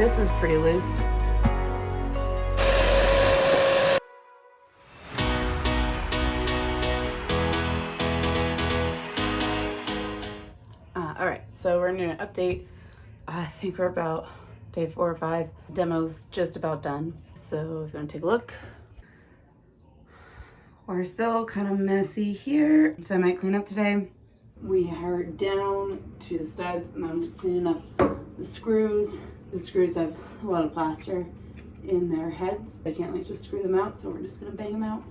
This is pretty loose. All right, so we're gonna do an update. I think we're about day 4 or 5. Demo's just about done. So if you wanna take a look. We're still kind of messy here, so I might clean up today. We are down to the studs, and I'm just cleaning up the screws. The screws have a lot of plaster in their heads. I can't like just screw them out, so we're just gonna bang them out.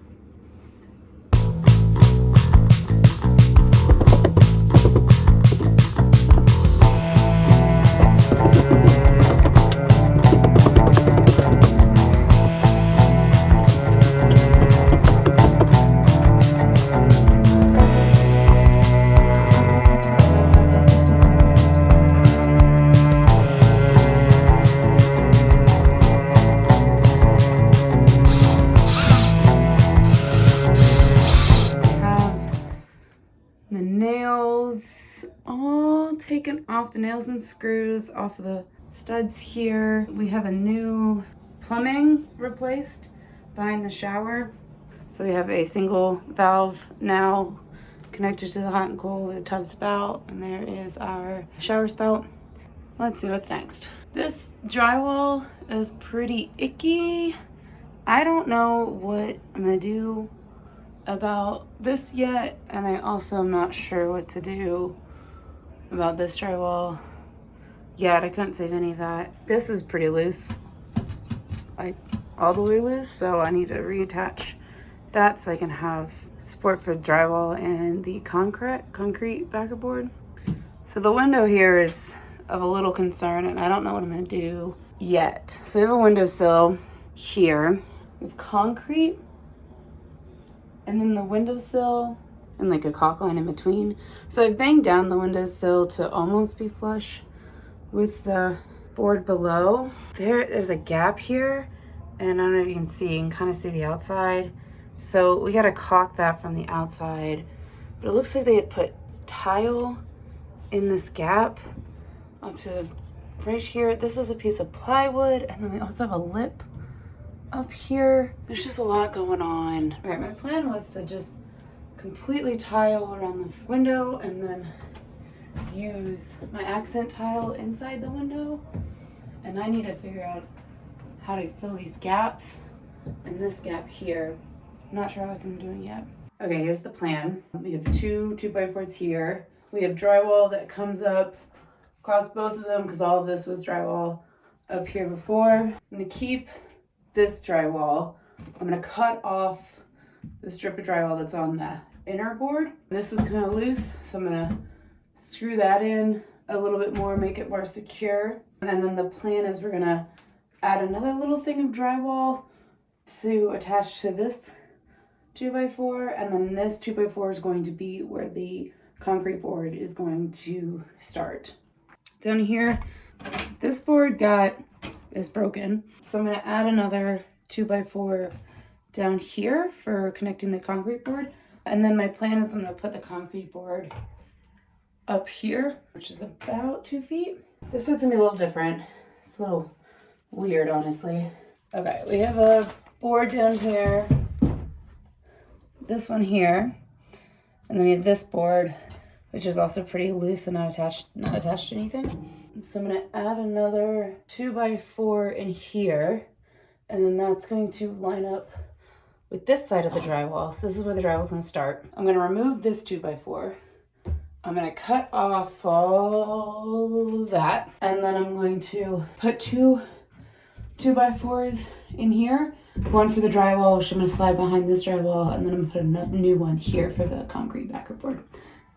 The nails all taken off, the nails and screws off of the studs here. We have a new plumbing replaced behind the shower. So we have a single valve now connected to the hot and cold with a tub spout, and there is our shower spout. Let's see what's next. This drywall is pretty icky. I don't know what I'm gonna do about this yet, and I also am not sure what to do about this drywall yet. I couldn't save any of that. This is pretty loose, like all the way loose, so I need to reattach that so I can have support for drywall and the concrete backer board. So the window here is of a little concern, and I don't know what I'm gonna do yet. So we have a windowsill here. We have concrete, and then the windowsill and like a caulk line in between. So I've banged down the windowsill to almost be flush with the board below. There's a gap here, and I don't know if you can see, you can kind of see the outside. So we gotta caulk that from the outside. But it looks like they had put tile in this gap up to right here. This is a piece of plywood, and then we also have a lip up here. There's just a lot going on. All right, my plan was to just completely tile around the window and then use my accent tile inside the window. And I need to figure out how to fill these gaps and this gap here. I'm not sure what I'm doing yet. Okay, here's the plan. We have 2 2x4s here. We have drywall that comes up across both of them because all of this was drywall up here before. I'm gonna keep this drywall. I'm gonna cut off the strip of drywall that's on the inner board. This is kind of loose, so I'm gonna screw that in a little bit more, make it more secure. And then the plan is we're gonna add another little thing of drywall to attach to this 2x4, and then this 2x4 is going to be where the concrete board is going to start. Down here, this board is broken, so I'm going to add another 2x4 down here for connecting the concrete board, and then my plan is I'm going to put the concrete board up here, which is about 2 feet. This one's going to be a little different. It's a little weird, honestly. Okay, we have a board down here, this one here, and then we have this board, which is also pretty loose and not attached to anything. So I'm gonna add another 2x4 in here, and then that's going to line up with this side of the drywall. So this is where the drywall's gonna start. I'm gonna remove this 2x4. I'm gonna cut off all that, and then I'm going to put 2 2x4s in here. One for the drywall, which I'm gonna slide behind this drywall, and then I'm gonna put a new one here for the concrete backer board.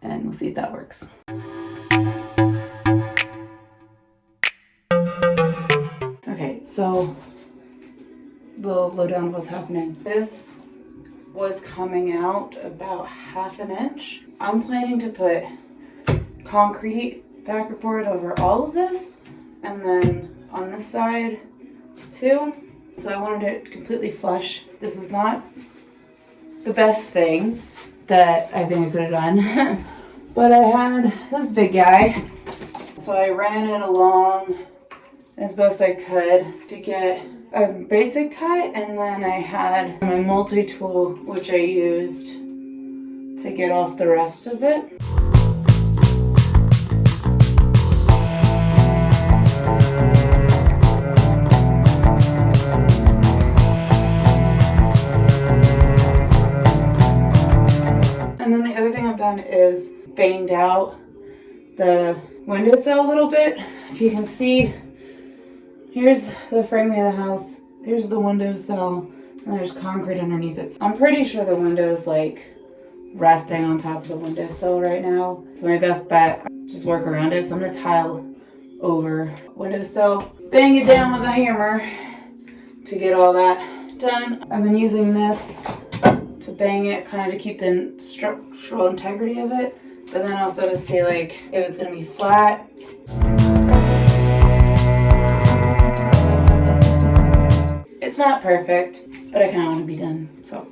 And we'll see if that works. Okay, so the lowdown of what's happening. This was coming out about 1/2 inch. I'm planning to put concrete backer board over all of this, and then on this side too. So I wanted it completely flush. This is not the best thing that I think I could have done. But I had this big guy, so I ran it along as best I could to get a basic cut, and then I had my multi-tool, which I used to get off the rest of it. And then the other thing I've done is banged out the windowsill a little bit. If you can see, here's the framing of the house, here's the windowsill, and there's concrete underneath it. I'm pretty sure the window's like resting on top of the windowsill right now. So my best bet, just work around it. So I'm gonna tile over windowsill, bang it down with a hammer to get all that done. I've been using this to bang it, kind of to keep the structural integrity of it, but then also to see like if it's gonna be flat. It's not perfect, but I kind of want to be done, so.